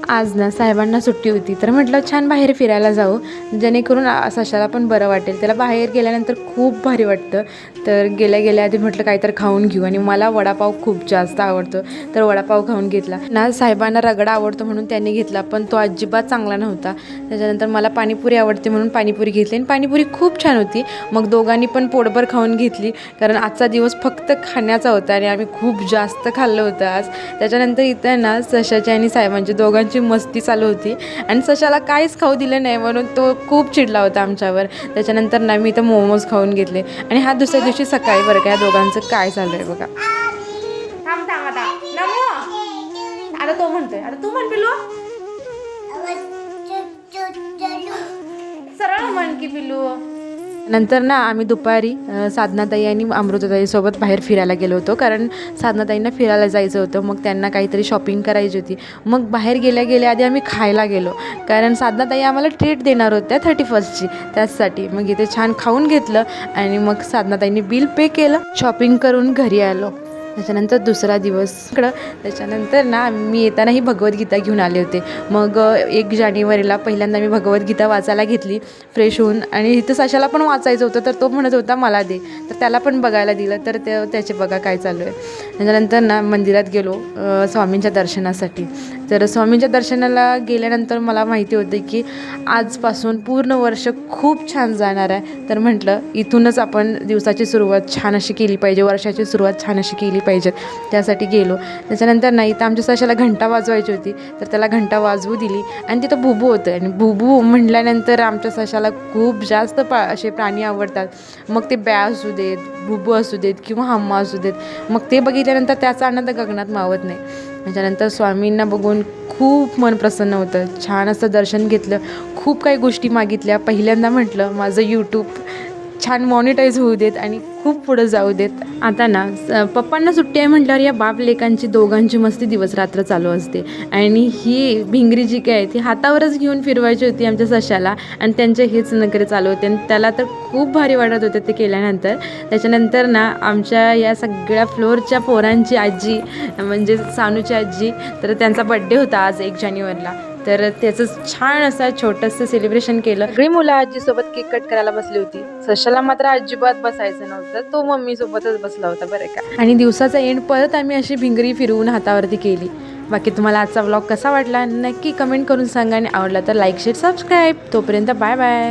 आज ना साहेबांना सुट्टी होती, तर म्हटलं छान बाहेर फिरायला जाऊ, जेणेकरून सशाला पण बरं वाटेल. त्याला बाहेर गेल्यानंतर खूप भारी वाटतं. तर गेल्या गेल्या आधी म्हटलं काहीतरी खाऊन घेऊ, आणि मला वडापाव खूप जास्त आवडतो, तर वडापाव खाऊन घेतला ना. साहेबांना रगडा आवडतो म्हणून त्यांनी घेतला, पण तो अजिबात चांगला नव्हता. त्याच्यानंतर मला पाणीपुरी आवडते म्हणून पाणीपुरी घेतली, आणि पाणीपुरी खूप छान होती. मग दोघांनी पण पोटभर खाऊन घेतली, कारण आजचा दिवस फक्त खाण्याचा होता आणि आम्ही खूप जास्त खाल्लं होतं आज. त्याच्यानंतर इथं ना सशाची आणि साहेबांची दोघांची मस्ती चालू होती, आणि सशाला काहीच खाऊ दिलं नाही म्हणून तो खूप चिडला होता आमच्यावर. त्याच्यानंतर ना मी इथं मोमोज खाऊन घेतले, आणि हा दुसऱ्या दिवशी सकाळी बरं का या दोघांचं काय चालू आहे बघा. थांब आता नमो, आता तो म्हणतोय, आता तू म्हण पिलू, सरळ म्हण की पिलू. नंतर ना आम्ही दुपारी साधनाताई आणि अमृताताईसोबत बाहेर फिरायला गेलो होतो, कारण साधनाताईंना फिरायला जायचं होतं. मग त्यांना काहीतरी शॉपिंग करायची होती. मग बाहेर गेल्या गेल्या आधी आम्ही खायला गेलो, कारण साधनाताई आम्हाला ट्रीट देणार होत्या 31st त्याचसाठी. मग इथे छान खाऊन घेतलं, आणि मग साधनाताईंनी बिल पे केलं, शॉपिंग करून घरी आलो. त्याच्यानंतर दुसरा दिवस इकडं. त्याच्यानंतर ना मी येतानाही भगवद्गीता घेऊन आले होते. मग 1 जानेवारीला पहिल्यांदा मी भगवद्गीता वाचायला घेतली फ्रेश होऊन, आणि इथं सशाला पण वाचायचं होतं, तर तो म्हणत होता मला दे, तर त्याला पण बघायला दिलं. तर त्याचे बघा काय चालू आहे. त्याच्यानंतर ना मंदिरात गेलो स्वामींच्या दर्शनासाठी. तर स्वामींच्या दर्शनाला गेल्यानंतर मला माहिती होतं की आजपासून पूर्ण वर्ष खूप छान जाणार आहे. तर म्हटलं इथूनच आपण दिवसाची सुरुवात छान अशी केली पाहिजे, वर्षाची सुरुवात छान अशी केली पाहिजेत, त्यासाठी गेलो. त्याच्यानंतर नाही तर आमच्या सशाला घंटा वाजवायची होती, तर त्याला घंटा वाजवू दिली, आणि तिथं बुबू होतं. आणि बुबू म्हटल्यानंतर आमच्या सशाला खूप जास्त असे प्राणी आवडतात. मग ते ब्या असू देत, बुबू असू देत, किंवा हम्मा असू देत, मग ते बघितल्यानंतर त्याचा आनंद गगनात मावत नाही. त्याच्यानंतर स्वामींना बघून खूप मन प्रसन्न होतं. छान असं दर्शन घेतलं, खूप काही गोष्टी मागितल्या. पहिल्यांदा म्हटलं माझं यूट्यूब छान मॉनिटाईज होऊ देत आणि खूप पुढं जाऊ देत. आता ना पप्पांना सुट्टी आहे म्हटल्यावर या बाप लेकांची दोघांची मस्ती दिवस रात्र चालू असते. आणि ही भिंगरी जी काय ती हातावरच घेऊन फिरवायची होती आमच्या सशाला, आणि त्यांचे हेच नखरे चालू होते, आणि त्याला तर खूप भारी वाटत होते ते केल्यानंतर. त्याच्यानंतर ना आमच्या या सगळ्या फ्लोअरच्या पोरांची आजी म्हणजे सानूची आजी, तर त्यांचा बड्डे होता आज 1 जानेवारीला. तर त्याचं छान असं छोटंसं सेलिब्रेशन केलं. सगळी मुलं आजीसोबत केक कट करायला बसली होती. सशाला मात्र अजिबात बसायचं नव्हतं, तो मम्मीसोबतच बसला होता बरं का. आणि दिवसाचा एंड परत आम्ही अशी भिंगरी फिरवून हातावरती केली. बाकी तुम्हाला आजचा व्लॉग कसा वाटला नक्की कमेंट करून सांगा, आणि आवडला तर लाईक शेअर सबस्क्राईब. तोपर्यंत बाय बाय.